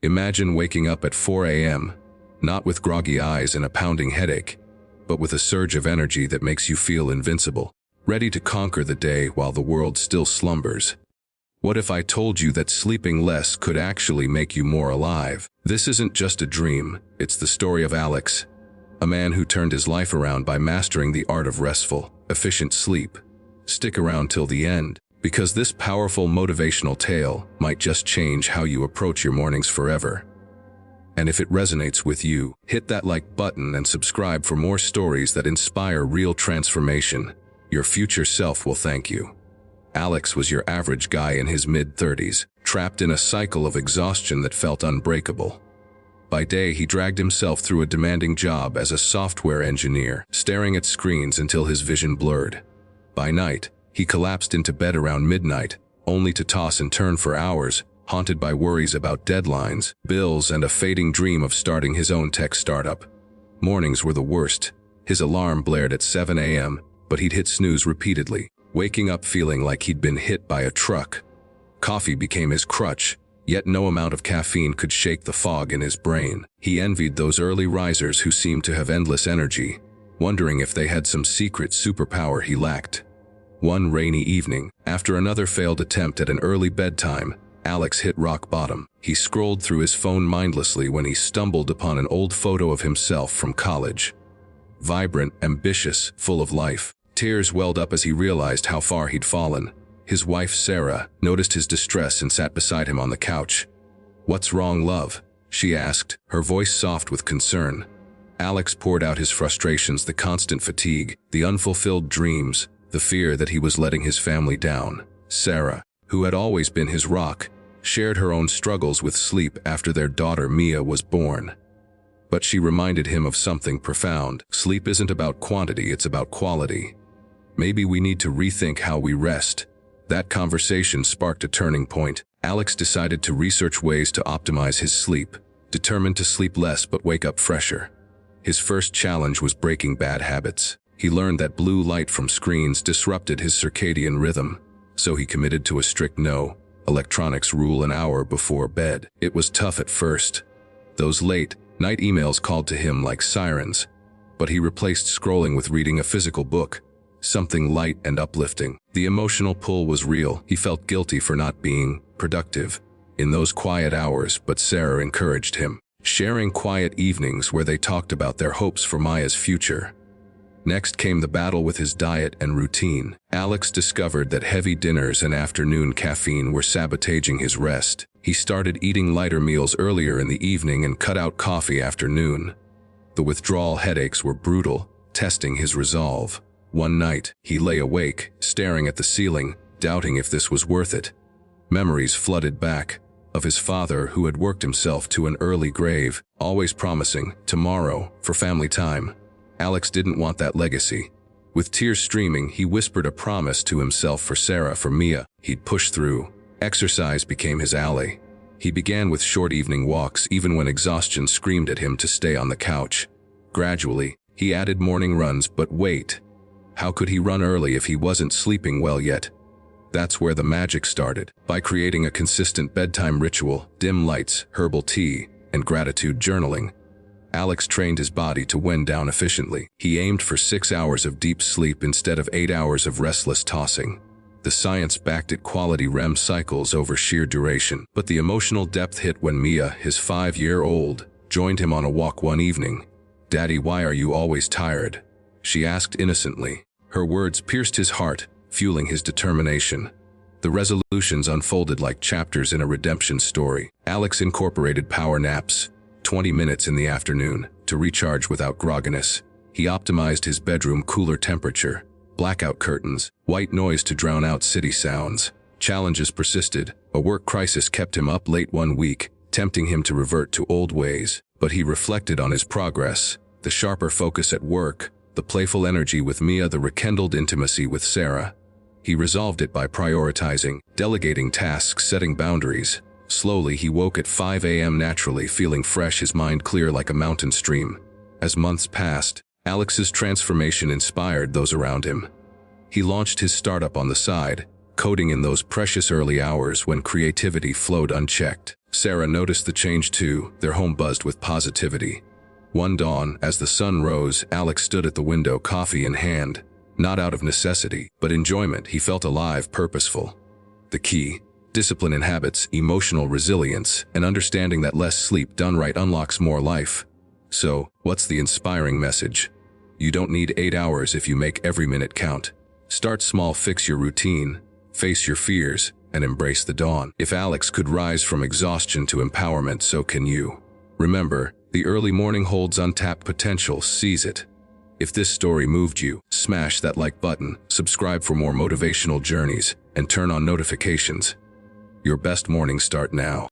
Imagine waking up at 4 a.m., not with groggy eyes and a pounding headache, but with a surge of energy that makes you feel invincible, ready to conquer the day while the world still slumbers. What if I told you that sleeping less could actually make you more alive? This isn't just a dream, it's the story of Alex, a man who turned his life around by mastering the art of restful, efficient sleep. Stick around till the end, because this powerful motivational tale might just change how you approach your mornings forever. And if it resonates with you, hit that like button and subscribe for more stories that inspire real transformation. Your future self will thank you. Alex was your average guy in his mid-30s, trapped in a cycle of exhaustion that felt unbreakable. By day, he dragged himself through a demanding job as a software engineer, staring at screens until his vision blurred. By night, he collapsed into bed around midnight, only to toss and turn for hours, haunted by worries about deadlines, bills, and a fading dream of starting his own tech startup. Mornings were the worst. His alarm blared at 7 a.m., but he'd hit snooze repeatedly, waking up feeling like he'd been hit by a truck. Coffee became his crutch, yet no amount of caffeine could shake the fog in his brain. He envied those early risers who seemed to have endless energy, wondering if they had some secret superpower he lacked. One rainy evening, after another failed attempt at an early bedtime, Alex hit rock bottom. He scrolled through his phone mindlessly when he stumbled upon an old photo of himself from college. Vibrant, ambitious, full of life. Tears welled up as he realized how far he'd fallen. His wife, Sarah, noticed his distress and sat beside him on the couch. "What's wrong, love?" she asked, her voice soft with concern. Alex poured out his frustrations, the constant fatigue, the unfulfilled dreams, the fear that he was letting his family down. Sarah, who had always been his rock, shared her own struggles with sleep after their daughter Mia was born. But she reminded him of something profound. Sleep isn't about quantity, it's about quality. Maybe we need to rethink how we rest. That conversation sparked a turning point. Alex decided to research ways to optimize his sleep, determined to sleep less but wake up fresher. His first challenge was breaking bad habits. He learned that blue light from screens disrupted his circadian rhythm, so he committed to a strict no electronics rule an hour before bed. It was tough at first. Those late night emails called to him like sirens, but he replaced scrolling with reading a physical book, something light and uplifting. The emotional pull was real. He felt guilty for not being productive in those quiet hours, but Sarah encouraged him, sharing quiet evenings where they talked about their hopes for Maya's future. Next came the battle with his diet and routine. Alex discovered that heavy dinners and afternoon caffeine were sabotaging his rest. He started eating lighter meals earlier in the evening and cut out coffee after noon. The withdrawal headaches were brutal, testing his resolve. One night, he lay awake, staring at the ceiling, doubting if this was worth it. Memories flooded back, of his father who had worked himself to an early grave, always promising tomorrow for family time. Alex didn't want that legacy. With tears streaming, he whispered a promise to himself for Sarah, for Mia. He'd push through. Exercise became his ally. He began with short evening walks, even when exhaustion screamed at him to stay on the couch. Gradually, he added morning runs, but wait. How could he run early if he wasn't sleeping well yet? That's where the magic started. By creating a consistent bedtime ritual, dim lights, herbal tea, and gratitude journaling, Alex trained his body to wind down efficiently. He aimed for 6 hours of deep sleep instead of 8 hours of restless tossing. The science backed it: quality REM cycles over sheer duration. But the emotional depth hit when Mia, his 5-year-old, joined him on a walk one evening. "Daddy, why are you always tired?" she asked innocently. Her words pierced his heart, fueling his determination. The resolutions unfolded like chapters in a redemption story. Alex incorporated power naps, 20 minutes in the afternoon, to recharge without grogginess. He optimized his bedroom cooler temperature, blackout curtains, white noise to drown out city sounds. Challenges persisted. A work crisis kept him up late one week, tempting him to revert to old ways. But he reflected on his progress: the sharper focus at work, the playful energy with Mia, the rekindled intimacy with Sarah. He resolved it by prioritizing, delegating tasks, setting boundaries. Slowly, he woke at 5 a.m. naturally, feeling fresh, his mind clear like a mountain stream. As months passed, Alex's transformation inspired those around him. He launched his startup on the side, coding in those precious early hours when creativity flowed unchecked. Sarah noticed the change too, their home buzzed with positivity. One dawn, as the sun rose, Alex stood at the window, coffee in hand. Not out of necessity, but enjoyment. He felt alive, purposeful. The key: discipline in habits, emotional resilience, and understanding that less sleep done right unlocks more life. So, what's the inspiring message? You don't need 8 hours if you make every minute count. Start small, fix your routine, face your fears, and embrace the dawn. If Alex could rise from exhaustion to empowerment, so can you. Remember, the early morning holds untapped potential. Seize it. If this story moved you, smash that like button, subscribe for more motivational journeys, and turn on notifications. Your best mornings start now.